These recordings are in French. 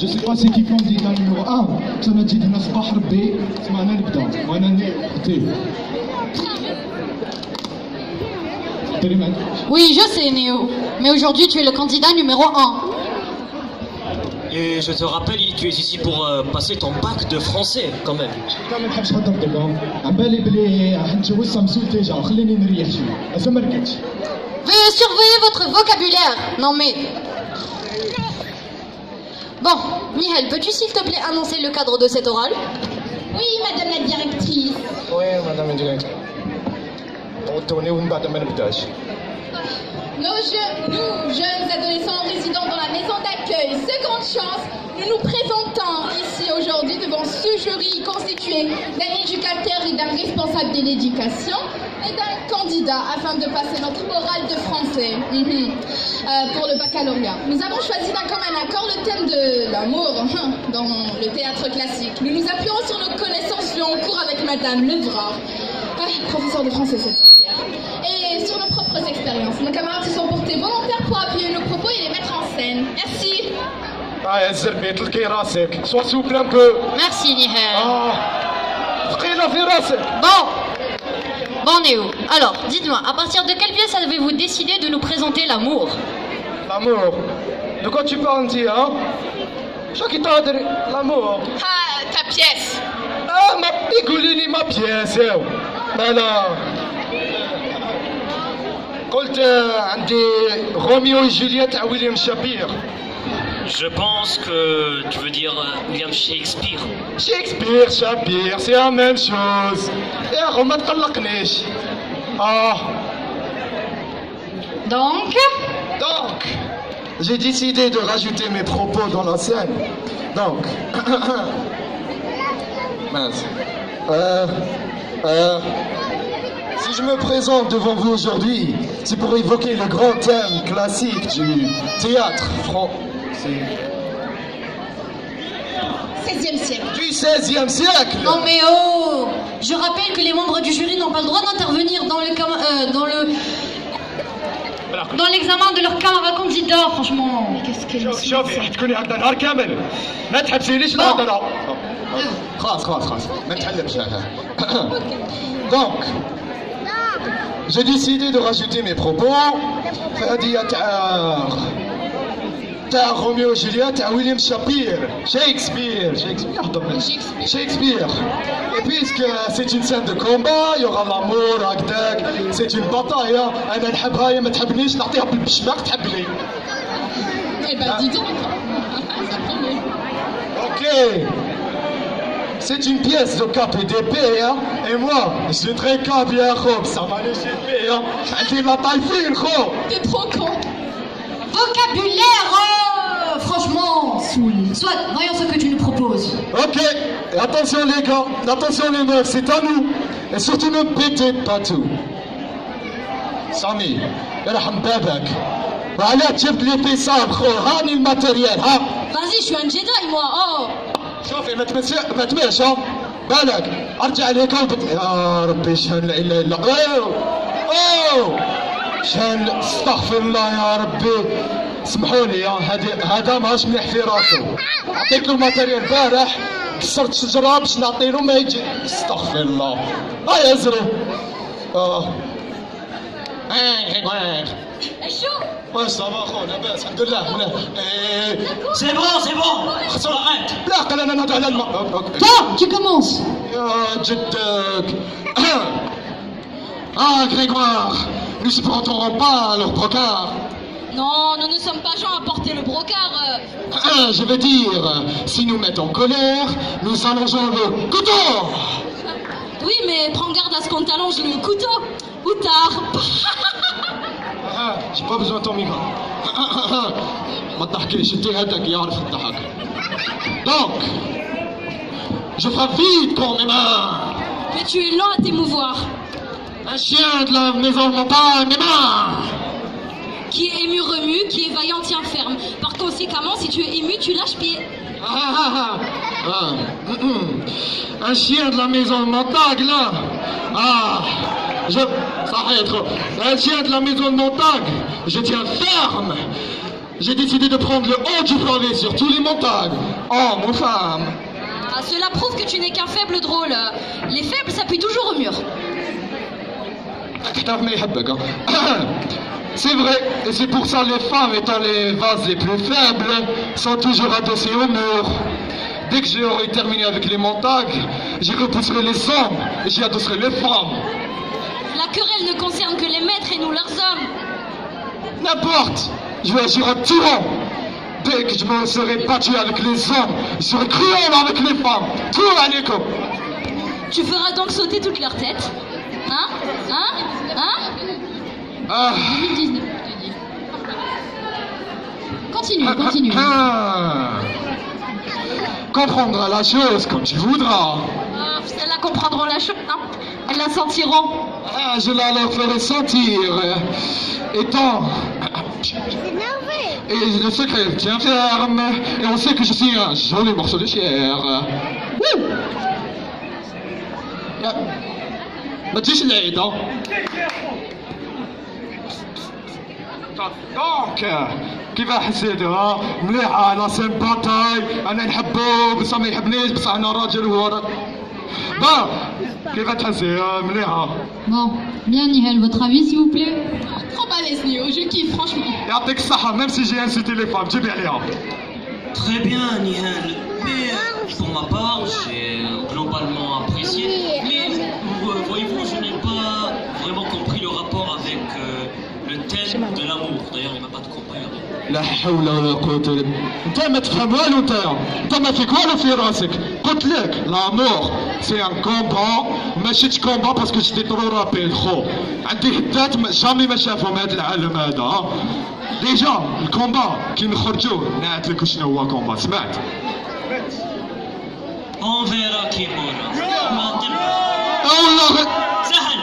Je sais pas c'est qui candidat numéro 1. Ça m'a dit de صباح ربي سمعنا نبدا وانا نختي. Oui, je sais, Néo. Mais aujourd'hui, tu es le candidat numéro 1. Et je te rappelle, tu es ici pour passer ton bac de français, quand même. كان ما نحبش نهضر دابا عم بالي بلي حنتجوز سامسون ديجا خليني نريح شويه اصلا ما ركبتش. Veuillez surveiller votre vocabulaire. Non mais... Bon, Mihail, peux-tu s'il te plaît annoncer le cadre de cet oral? Oui, madame la directrice. Oui, madame la directrice. Retournez ou بعد ما نبداش. Nous, jeunes adolescents résidant dans la maison d'accueil Seconde Chance, nous nous présentons ici aujourd'hui devant ce jury constitué d'un éducateur et d'un responsable de l'éducation et d'un candidat afin de passer notre oral de français pour le baccalauréat. Nous avons choisi d'un commun accord le thème de l'amour dans le théâtre classique. Nous nous appuyons sur nos connaissances vues en cours avec madame Levrard, professeure de français cette sorcière, et sur nos propres expériences. Nos camarades se sont portés volontaires pour appuyer nos propos et les mettre en scène. Merci. يا الزربي تلقي راسك سوا سوبل ان بو. Merci, Mihail. ثقيله في راسك. Bon, Néo. Alors, dites-moi, à partir de quelle pièce avez-vous décidé de nous présenter l'amour? L'amour. De quoi tu parles, hein? Qui t'adore l'amour. Ah, ta pièce. ما يقولي لي ما بياس انا قلت عندي روميو وجولييت تاع ويليام شابير. Je pense que tu veux dire William Shakespeare. شكسبير شابير سي لا ميم شوز. يا اخو ما تقلقنيش. Donc Donc, j'ai décidé de rajouter mes propos dans la scène. Donc, mince. Si je me présente devant vous aujourd'hui, c'est pour évoquer le grand thème classique du théâtre français. 16e siècle. Du XVIe siècle. Non mais oh! Je rappelle que les membres du jury n'ont pas le droit d'intervenir dans l'examen de leur camarade candidat, franchement. Mais qu'est-ce qu'elle شوفي راح تكوني هكذا نهار كامل ما تحبسينيش الهضره. خلاص ما نتحلمش. Donc, j'ai décidé de rajouter mes propos. هذه تاع روميو وجولييت تاع ويليام شابير. Shakespeare. Et puisque c'est une scène de combat, il y aura l'amour, هكذاك. C'est une bataille. انا نحبها يا ما تحبنيش نعطيها بالبشماق تحبني. Eh ben, dis donc. Ça promet. Ok. C'est une pièce de cap et d'épée, hein. Et moi, je suis très cap, ya khob. Ça m'a laissé épée, hein. عندي la taille fine, khob. T'es trop con. Vocabulaire, franchement. Soit, voyons ce que tu nous proposes. Ok. Et attention les gars, attention les meufs, c'est à nous. Et surtout ne pétez pas tout. Sami, يرحم بابك. وعلاه جبت لي فيصال خو هاني الماتيريال ها. Vas-y, je suis un Jedi, moi. Oh. شوفي ما تمشي بالك ارجع لك يا ربي شان لا اله الا اوه شان استغفر الله يا ربي سمحوا لي هذا ماهوش مليح في راسو. عطيت له الماتيريال البارح كسرت شجره باش نعطي له ما يجي. استغفر الله. يا زرو. chaud. Ouais, ça va, خو لاباس الحمد لله. C'est bon, arrête. لا قال انا نهضر على الماء. Toi, tu commences. يا جدك. Grégoire, nous supporterons pas leur brocard. Non, nous ne sommes pas gens à porter le brocard. Je veux dire, si nous mettons en colère, nous allongeons le couteau. Oui, mais prends garde à ce qu'on t'allonge le couteau. Ou tard. J'ai pas besoin de ton micro. ما تضحكيش انت هذاك يعرف الضحك. Donc, je frappe vite quand même. Mais tu es lent à t'émouvoir. Un chien de la maison de montagne, Qui est ému remue, qui est vaillant tient ferme. Par conséquemment, si tu es ému, tu lâches pied. Un chien de la maison de montagne là. صحيح. Elle vient de la maison de montagne. Je tiens ferme. J'ai décidé de prendre le haut du pavé sur tous les montagnes. Oh, mon femme. Ah, cela prouve que tu n'es qu'un faible drôle. Les faibles s'appuient toujours au mur. C'est vrai, et c'est pour ça les femmes, étant les vases les plus faibles, sont toujours adossées au mur. Dès que j'aurai terminé avec les montagnes, j'y repousserai les hommes et j'y adosserai les femmes. La querelle ne concerne que les maîtres et nous leurs hommes. N'importe, je vais agir en tyran. Dès que je me serai battu avec les hommes, je serai cruel avec les femmes. Tout alaikum. Tu feras donc sauter toutes leurs têtes. Hein? Hein? Hein? Ah. 2019. Continue. Comprendras la chose comme tu voudras. Ah, celles-là comprendront la chose, hein? Elles la sentiront. Ah, je la leur ferai sentir. Étant... Et le secret tient ferme. Et on sait que je suis un joli morceau de chair. Wouh! ما تجيش العيد ها. دونك كيف حسيتها؟ مليحة لا سيمباتاي أنا نحبو بصح ما يحبنيش بصح أنا راجل وهو كيف تحسيها؟ مليحة. Bon, bien Nihal, votre avis s'il vous plaît? Trop balèze, Néo, je kiffe, franchement. يعطيك الصحة même si j'ai insulté les femmes, جيبي عليها. Très bien, Nihal. Mais pour ma part, j'ai globalement apprécié. Mais voyez-vous, je n'ai pas vraiment compris le rapport avec le thème de l'amour. D'ailleurs, il ne va pas te comprendre. لا حول ولا قوة إلا بالله. أنت ما تفهم والو أنت ما فيك والو في راسك. قلت لك لامور سي ان كومبا ماشي كومبا باسكو جيتي ترو رابيل خو. عندي حدات جامي ما شافهم هذا العالم هذا. ديجا الكومبا كي نخرجوا نعت لك شنو هو كومبا سمعت؟ On verra qui mourra. والله سهل.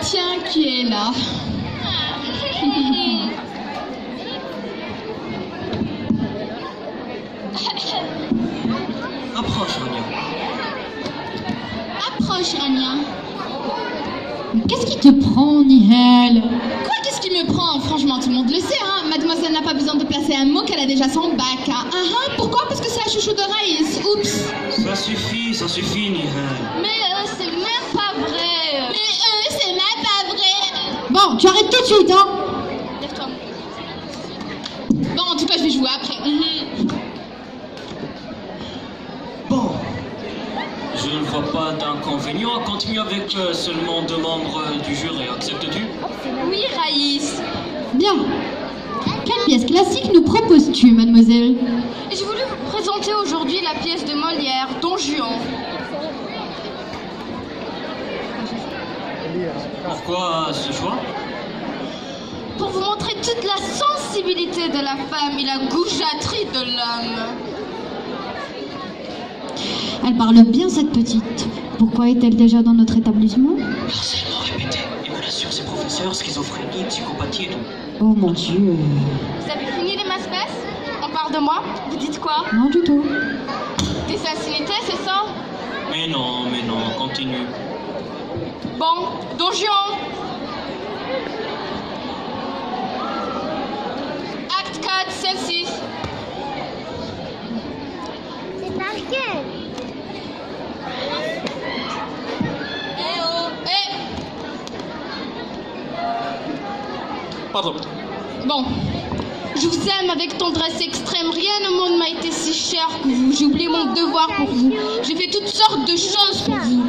Tiens, qui est là? Approche, Rania. Approche, Rania. Qu'est-ce qui te prend, Nihal? Quoi, qu'est-ce qui me prend? Franchement, tout le monde le sait, hein. Mademoiselle n'a pas besoin de placer un mot qu'elle a déjà son bac. Hein. Pourquoi? Parce que c'est la chouchou de Raïs. Oups. Ça suffit, Nihal. Mais c'est même pas vrai. Mais c'est même pas vrai. Bon, tu arrêtes tout de suite, hein? Lève-toi. Bon, en tout cas, je vais jouer après. Bon, je ne vois pas d'inconvénient à continuer avec seulement 2 membres du jury. Acceptes-tu? Oui, Raïs. Bien. Quelle pièce classique nous proposes-tu, mademoiselle? J'ai voulu vous présenter aujourd'hui la pièce de Molière, Don Juan. Pourquoi ce choix? Pour vous montrer toute la sensibilité de la femme et la goujaterie de l'homme. Elle parle bien, cette petite. Pourquoi est-elle déjà dans notre établissement? Harcèlement répété, émulation, ses professeurs, schizophrénie, psychopathie et tout. Oh mon Dieu. Vous avez fini les masses? On parle de moi? Vous dites quoi? Non du tout. Des facilités, c'est ça? Mais non, continue. Bon, Don Juan. Acte 4, scène 6. C'est par quel? Eh oh, eh. Pardon. Bon. Je vous aime avec tendresse extrême. Rien au monde m'a été si cher que vous. J'ai oublié mon devoir pour vous. J'ai fait toutes sortes de choses pour vous.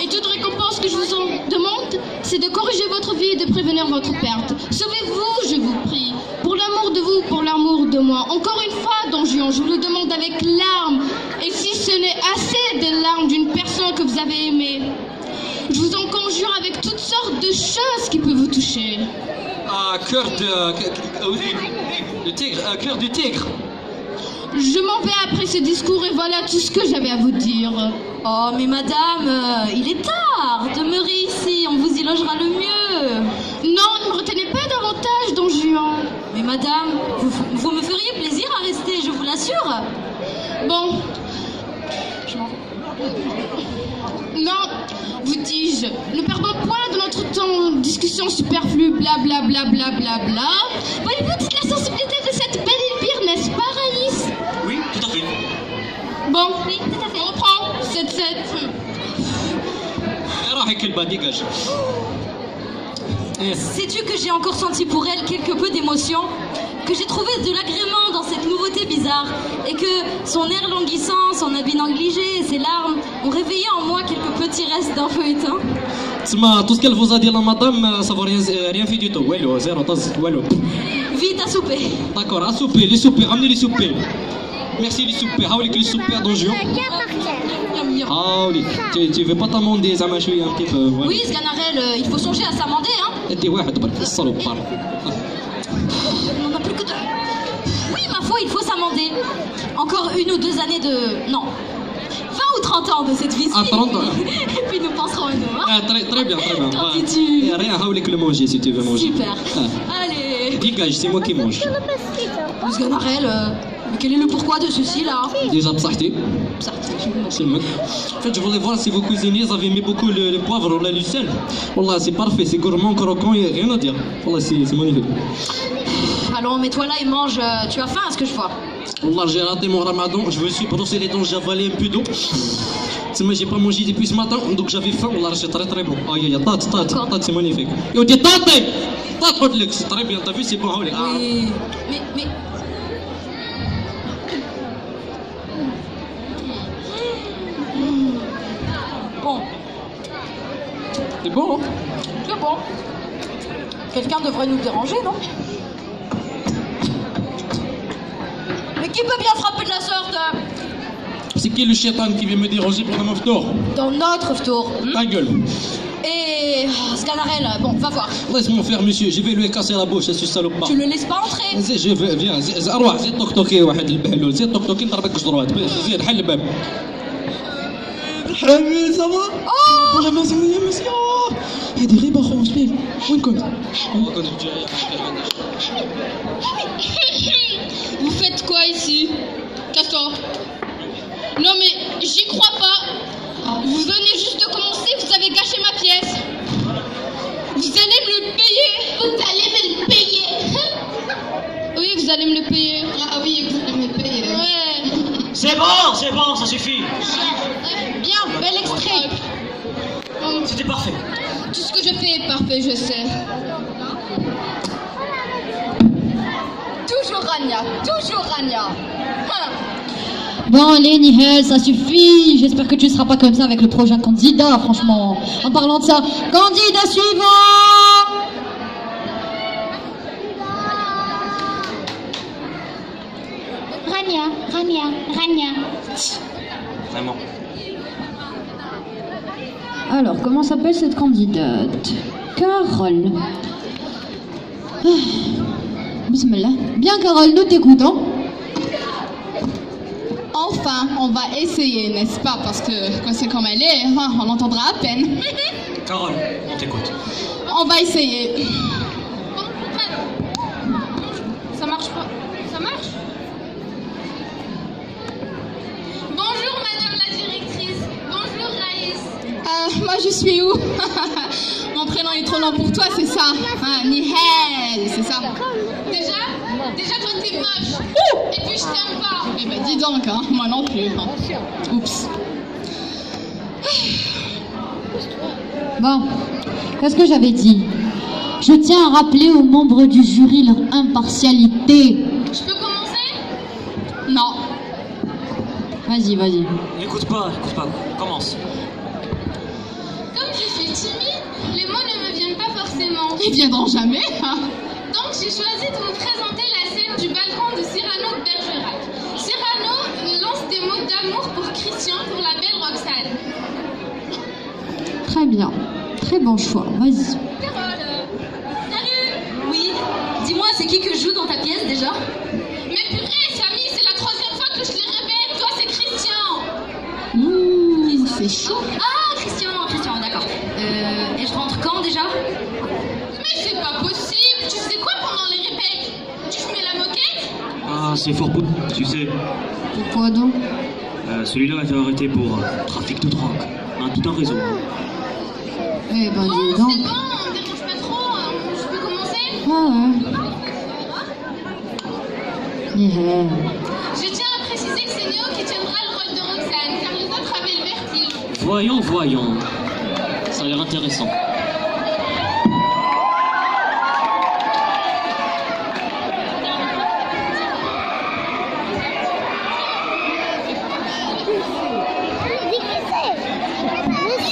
Et toute récompense que je vous en demande, c'est de corriger votre vie et de prévenir votre perte. Sauvez-vous, je vous prie. Pour l'amour de vous, pour l'amour de moi. Encore une fois, Don Juan, je vous le demande avec larmes. Et si ce n'est assez des larmes d'une personne que vous avez aimée, je vous en conjure avec toutes sortes de choses qui peuvent vous toucher. Un cœur de tigre, un cœur du tigre. Je m'en vais après ce discours et voilà tout ce que j'avais à vous dire. Oh, mais madame, il est tard. Demeurez ici, on vous y logera le mieux. Non, ne me retenez pas davantage, Don Juan. Mais madame, vous me feriez plaisir à rester, je vous l'assure. Bon. Je m'en vais. Non, vous dis-je, ne perdons point de notre temps en discussion superflue, blablabla. Voyez-vous toute la sensibilité de cette belle Elvire, n'est-ce pas, Alice? Oui, tout à fait. Bon, oui, tout à fait. On reprend. 7-7. راحك البا ديجاج. Sais-tu que j'ai encore senti pour elle quelque peu d'émotion, que j'ai trouvé de l'agrément dans cette nouveauté bizarre, et que son air languissant, son habit négligé et ses larmes ont réveillé en moi quelques petits restes d'un feuilleton. تسمى tout ce qu'elle vous a dit la madame, ça vaut rien fait du tout. والو زيرو طز والو. Vite à souper. D'accord, à souper, les soupers, ramenez les soupers. Merci les soupers, هاوليك les soupers d'Anjou. هاوليك, tu veux pas t'amender زعما شوية un petit peu. Oui, Sganarelle, il faut songer à s'amender, hein. انت واحد برك الصلوبار. On n'en a plus que deux. Oui, ma foi, il faut s'amender. Encore 1 ou 2 années de... Non. 20 ou 30 ans de cette vie. Ah, 30 ans. Et puis nous penserons à nous, hein. Ah, très bien. Qu'en dis-tu? Et rien, هاوليك le manger si tu veux manger. Super. Allez. Dégage, c'est moi qui mange. Sganarelle, mais quel est le pourquoi de ceci, là? Déjà بصحتي. C'est le En fait, je voulais voir si vos cuisiniers avaient mis beaucoup le poivre ou la lucelle. Wallah, c'est parfait, c'est gourmand, croquant, il n'y a rien à dire. Wallah, c'est magnifique. Allons, mets-toi là et mange. Tu as faim, à ce que je vois. Wallah, j'ai raté mon ramadan, je me suis brossé les dents, j'ai avalé un peu d'eau. Moi, j'ai pas mangé depuis ce matin, donc j'avais faim. Wallah, c'est très bon. Aïe, aïe, tat, c'est magnifique. Yo, dis tate, c'est très bien, t'as vu, c'est bon. Oui, mais... Bon. C'est bon, hein? C'est bon. Quelqu'un devrait nous déranger, non? Mais qui peut bien frapper de la sorte? C'est qui le chétan qui vient me déranger pour mon tour? Dans notre tour. Ta gueule. Et... Sganarelle, bon, va voir. Laisse-moi faire, monsieur, je vais lui casser la bouche, ce salopard. Tu le laisses pas entrer. Je veux, viens, اروح زيد طقطقي واحد البهلول زيد طقطقي نضربك جدروات زيد حل الباب حبيبي صبا ولا مسؤولية مسيو هذه غيبة خو شبيه وين كنت؟ Vous faites quoi ici? Casse-toi. Non mais j'y crois pas. Vous venez juste de commencer, vous avez gâché ma pièce. Vous allez me le payer. Vous allez me le payer. Oui, vous allez me le payer. Ah oui, vous allez me le payer. Ouais. C'est bon, ça suffit. Bien, bel extrait. C'était parfait. Tout ce que je fais est parfait, je sais. Toujours Rania. Bon, allez, Nihel, ça suffit. J'espère que tu ne seras pas comme ça avec le prochain candidat, franchement. En parlant de ça, candidat suivant. Rania. Vraiment. Alors, comment s'appelle cette candidate? Carole. Bismillah. Bien, Carole, nous t'écoutons. Enfin, on va essayer, n'est-ce pas? Parce que quand c'est comme elle est, on l'entendra à peine. Carole, on t'écoute. On va essayer. Ça marche pas? Ça marche? Bonjour madame la directrice. Bonjour Raïs. Moi je suis où? Mon prénom est trop long pour toi, c'est ça? Nihel, c'est ça? Déjà toi t'es moche. Et puis je t'aime pas. Eh ben dis donc, hein, moi non plus. Oups. Bon, qu'est-ce que j'avais dit? Je tiens à rappeler aux membres du jury leur impartialité. Je peux commencer? Non. Vas-y. Écoute pas, commence. Comme je suis timide, les mots ne me viennent pas forcément. Ils viendront jamais. Donc j'ai choisi de vous présenter la scène du balcon de Cyrano de Bergerac. Cyrano lance des mots d'amour pour Christian, pour la belle Roxane. Très bien. Très bon choix. Vas-y. Carole. Salut. Oui. Dis-moi, c'est qui que joue dans ta pièce déjà? Mais purée, Samy, c'est la 3e fois que je les répète. Toi, c'est Christian. C'est chaud. Ah, Christian, d'accord. Et je rentre quand déjà? Mais c'est pas possible. Tu faisais quoi pendant les répètes? Tu fumais la moquette? Ah, Ça, c'est fort pour tu sais. Pourquoi donc? Celui-là a été arrêté pour trafic de drogue. Tout un réseau. Eh ben, Bon, dis c'est donc. bon, on ne dérange pas trop. Je peux commencer? Nihel. Je tiens à préciser que c'est Néo qui tiendra le rôle de Roxane, car les autres avaient le vertige. Voyons. Ça a l'air intéressant.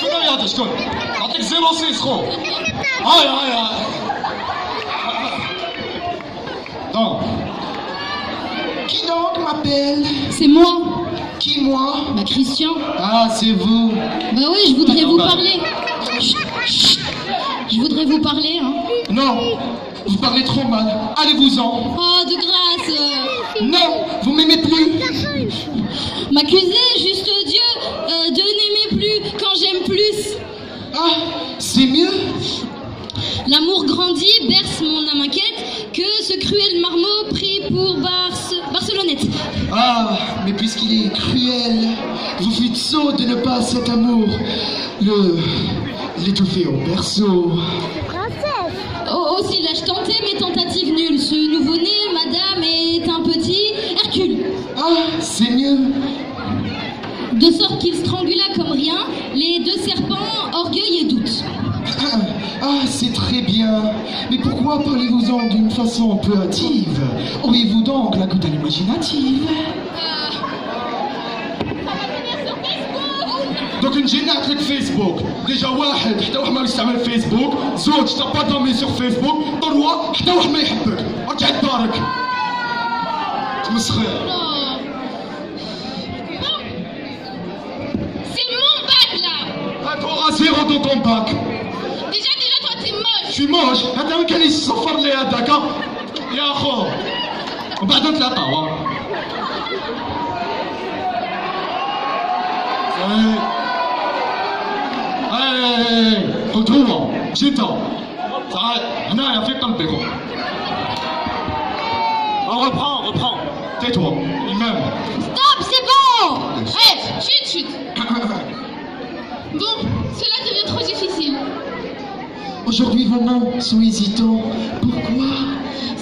شكون هذا شكون؟ نعطيك 06 خو. هاي. Donc, qui donc m'appelle? C'est moi, Qui moi? bah Christian. Ah, c'est vous. Bah oui, je voudrais vous Bah. parler. Chut, chut. Je voudrais vous parler, hein. Non, vous parlez trop mal. Allez-vous-en. Oh, de grâce. Non, vous m'aimez plus. M'accuser, juste Dieu, de n'aimer plus quand j'aime plus. Ah, c'est mieux. L'amour grandit, berce mon âme inquiète, que ce cruel marmot pris pour Barcelonnette. Ah, mais puisqu'il est cruel, vous fûtes sot de ne pas cet amour l'étouffer au berceau. Princesse. Aussi l'ai-je tenté, mes tentatives nulles. Ce nouveau-né, madame, est un petit Hercule. Ah, c'est mieux. De sorte qu'il strangula comme rien les deux serpents, orgueil et doute. Ah, c'est très bien. Mais pourquoi parlez-vous-en d'une façon peu hâtive? Auriez-vous donc la goutte imaginative? دوك نجينا لك فيسبوك ديجا واحد حتى واحد ما يستعمل فيسبوك زوج تا با دومي سور فيسبوك طروا حتى واحد ما يحبك رجع لدارك تمسخر C'est mon bac là. t'auras zéro dans ton bac. Déjà, toi, t'es moche. Je suis moche هذا ما كان يصفر لي هذاك يا اخو وبعد نتلاقاو قلت هو جيت تعال هنايا في قلبكم. On reprend. Tais-toi, il-même. Stop, c'est bon. Chut. Bon, cela devient trop difficile. Aujourd'hui vos mots sont hésitants. Pourquoi?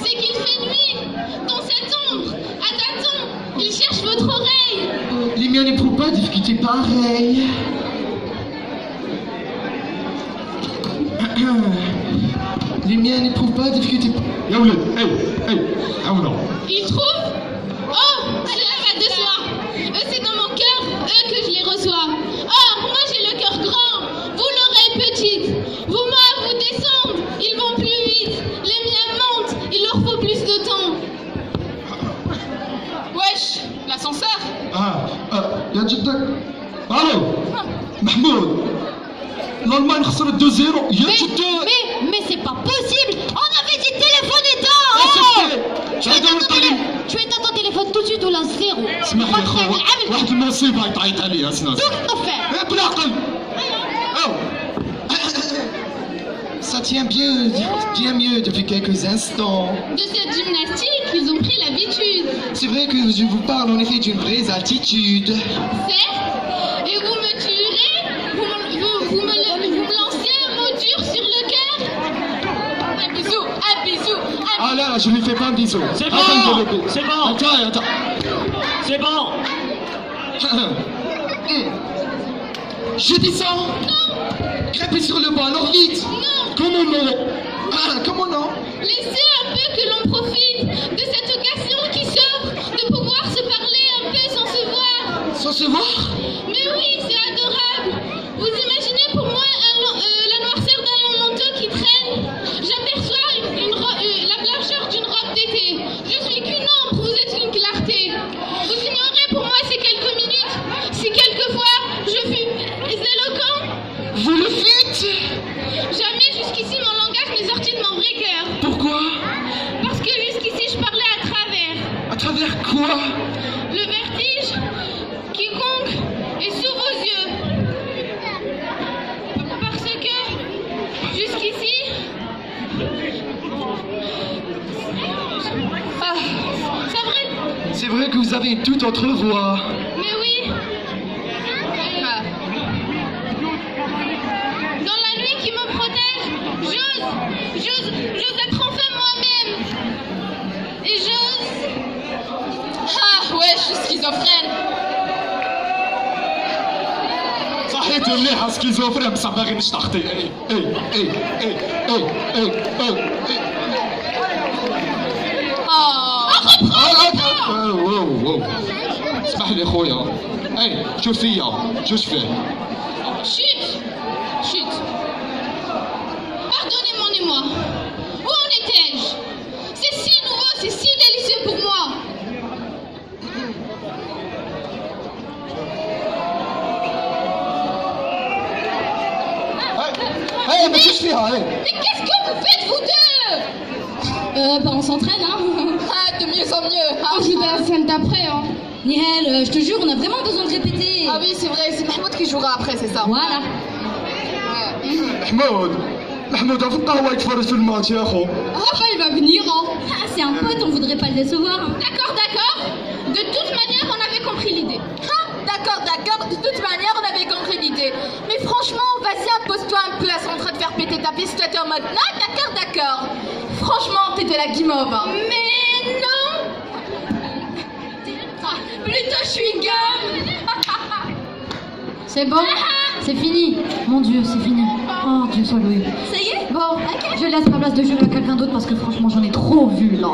C'est qu'il fait nuit. Dans cette ombre, à tâtons, il cherche votre oreille. Les miens n'éprouvent pas de difficultés pareilles. Les miens n'éprouvent pas de difficultés. Ya oulad, hey, aoula. Il trouve. Oh, cela va de soi. Eux, c'est dans mon cœur, eux que je les reçois. Or, moi, j'ai le cœur grand, vous l'oreille petite. Vos mots vous descendent, ils vont plus vite. Les miens montent, il leur faut plus de temps. Wesh, l'ascenseur. يا جدك. الو محمود l'Allemagne خسرت 2-0 يا جدك. Mais c'est pas possible. On avait dit téléphone éteint. Tu éteins ton téléphone tout de suite ou la zéro. اسمح لي اخو واحد المصيبه يتعيط عليها سناس. faire. بالعقل. Ça tient bien mieux depuis quelques instants. De cette gymnastique, ils ont pris l'habitude. C'est vrai que je vous parle en effet d'une vraie altitude. Certes, et vous me tuerez, vous me lancez un mot dur sur le cœur. Un bisou. Ah là, je lui fais pas un bisou. C'est Attends, bon. Attends. C'est bon. J'ai dit ça. Crêpez sur le banc, alors vite. Comment non? Comment non? Laissez un peu que l'on profite de cette occasion qui s'offre de pouvoir se parler un peu sans se voir. Sans se voir? Mais oui, c'est adorable. Vous imaginez pour moi la noirceur d'un long manteau qui traîne. J'aperçois la blancheur d'une robe d'été. Je suis qu'une ombre, vous êtes une clarté. Vous ignorez pour moi ces quelques minutes, si quelquefois je fus éloquent. Vous le fûtes? Jamais jusqu'ici mon langage n'est sorti de mon vrai cœur. Pourquoi? Parce que jusqu'ici je parlais à travers. À travers quoi? Le vertige, quiconque est sous vos yeux. Parce que jusqu'ici, c'est vrai, C'est vrai que vous avez une toute autre voix. Mais oui. Dans la nuit qui me protège, j'ose être enfin moi-même. Et j'ose... Ah ouais, je suis schizophrène. صحيت مليحة سكيزوفرين بصح باغي نشطحتي. اي. واو اسمح لي خويا. اي شوف فيا شوش فيه. Chut. Pardonnez-moi. Où en étais-je? C'est si nouveau, c'est si délicieux pour moi. اي ما شوش فيها. اي Mais qu'est-ce que vous faites, vous deux? Bah on s'entraîne, hein. Ah, de mieux en mieux. Ah, je vais à la scène d'après, hein. Nihel, je te jure, on a vraiment besoin de répéter. Ah oui, c'est vrai, c'est Mahmoud qui jouera après, c'est ça. Voilà. محمود في القهوة يتفرج في الماتش يا اخو. Rafa, il va venir, hein. Ah, c'est un pote, on voudrait pas le décevoir. D'accord. De toute manière, on avait compris l'idée. Ah, d'accord. De toute manière, on avait compris l'idée. Mais franchement, vas-y, impose-toi un peu. Elles sont en train de faire péter ta piste. Toi, t'es en mode, non, d'accord. Franchement, t'étais la guimauve. Hein. Mais non. Plutôt chewing-gum. C'est bon? C'est fini. Mon Dieu, c'est fini. Oh Dieu soit loué. Ça y est? Bon, je laisse ma place de jury à quelqu'un d'autre parce que franchement j'en ai trop vu là.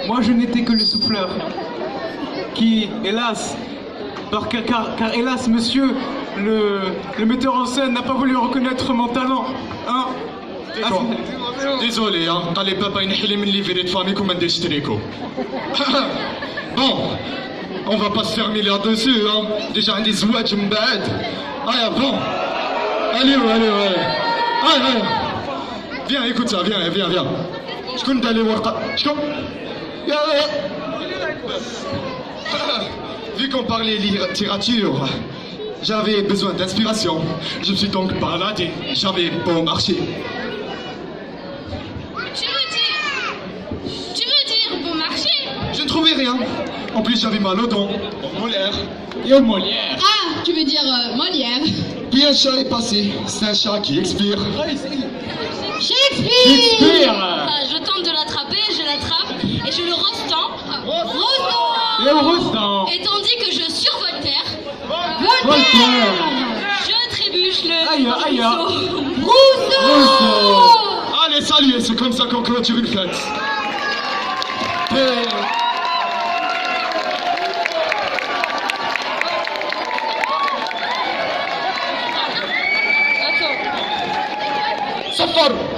Moi, je n'étais que le souffleur, qui, hélas, car hélas, monsieur, le metteur en scène n'a pas voulu reconnaître mon talent, hein. Désolé, hein. قال لي بابا ينحي لي من ليفري de famille وما نديرش تريكو. Bon, on va pas se faire milliard dessus, hein. Déjà عندي زواج من بعد. Ah bon. Allez. Viens, écoute ça, viens. شكون دار لي ورقة؟ شكون؟ Vu qu'on parlait littérature, j'avais besoin d'inspiration. Je me suis donc baladé, j'avais bon marché. Tu veux dire bon marché? Je ne trouvais rien. En plus, j'avais mal aux dents, au molaire et au Molière. Ah, tu veux dire Molière. Puis un chat est passé, c'est un chat qui expire. Shakespeare. Je tente de l'attraper, je l'attrape et je le rostends. Et tandis que je survoltaire, je trébuche le Rousseau. Allez, salut, c'est comme ça qu'on clôture une fête.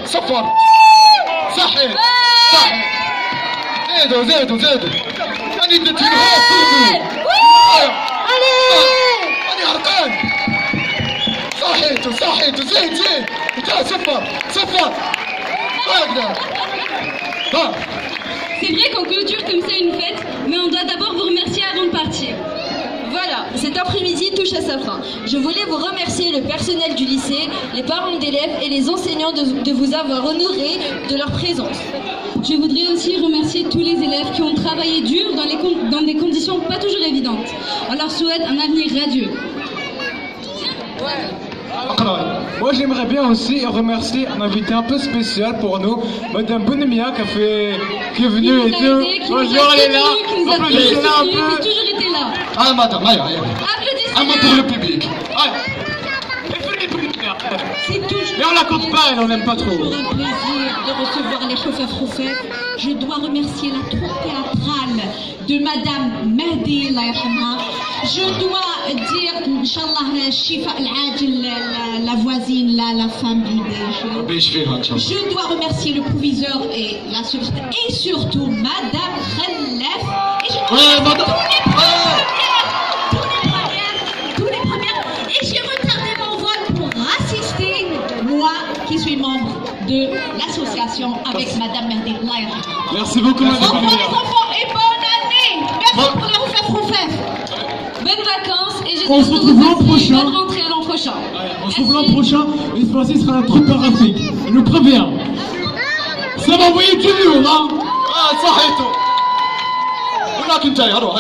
صفر صحيح زيدوا أنا اديت أنا عرقان صحيتوا زيد انت صفر هكذا. C'est vrai qu'on clôture comme ça une fête, mais on doit d'abord vous remercier avant de partir. Voilà, cet après-midi touche à sa fin. Je voulais vous remercier le personnel du lycée, les parents d'élèves et les enseignants de vous avoir honorés de leur présence. Je voudrais aussi remercier tous les élèves qui ont travaillé dur dans des conditions pas toujours évidentes. On leur souhaite un avenir radieux. Moi, j'aimerais bien aussi remercier un invité un peu spécial pour nous, Madame Bonemia, qui est venue et tout. Bonjour, elle est là. Applaudissez-la un peu. Qui a toujours été là. Ah, madame, allez. Un mot pour le public. C'est toujours Mais on la compte pas, elle, on n'aime pas trop. un plaisir de recevoir les chauffeurs. Je dois remercier la troupe théâtrale de Madame Mehdi, Allah yarhamha. Je dois dire, Inch'Allah, Shifa al-Adil, la voisine, la femme du DG. Je dois remercier le proviseur et la secrétaire, et surtout Madame Khalef. Et je dois tous les premières. Et j'ai retardé mon vol pour assister, moi qui suis membre de l'association avec Madame Mehdi. Merci beaucoup, Madame Au revoir les enfants et bonne j'espère On se que retrouve vous l'an passez une prochain. bonne rentrée à l'an prochain. On se retrouve l'an prochain, et cette fois-ci sera un truc paraphique. Je le préviens. Ça va envoyer du lourd, hein. صحيتو ولكن جاي اروح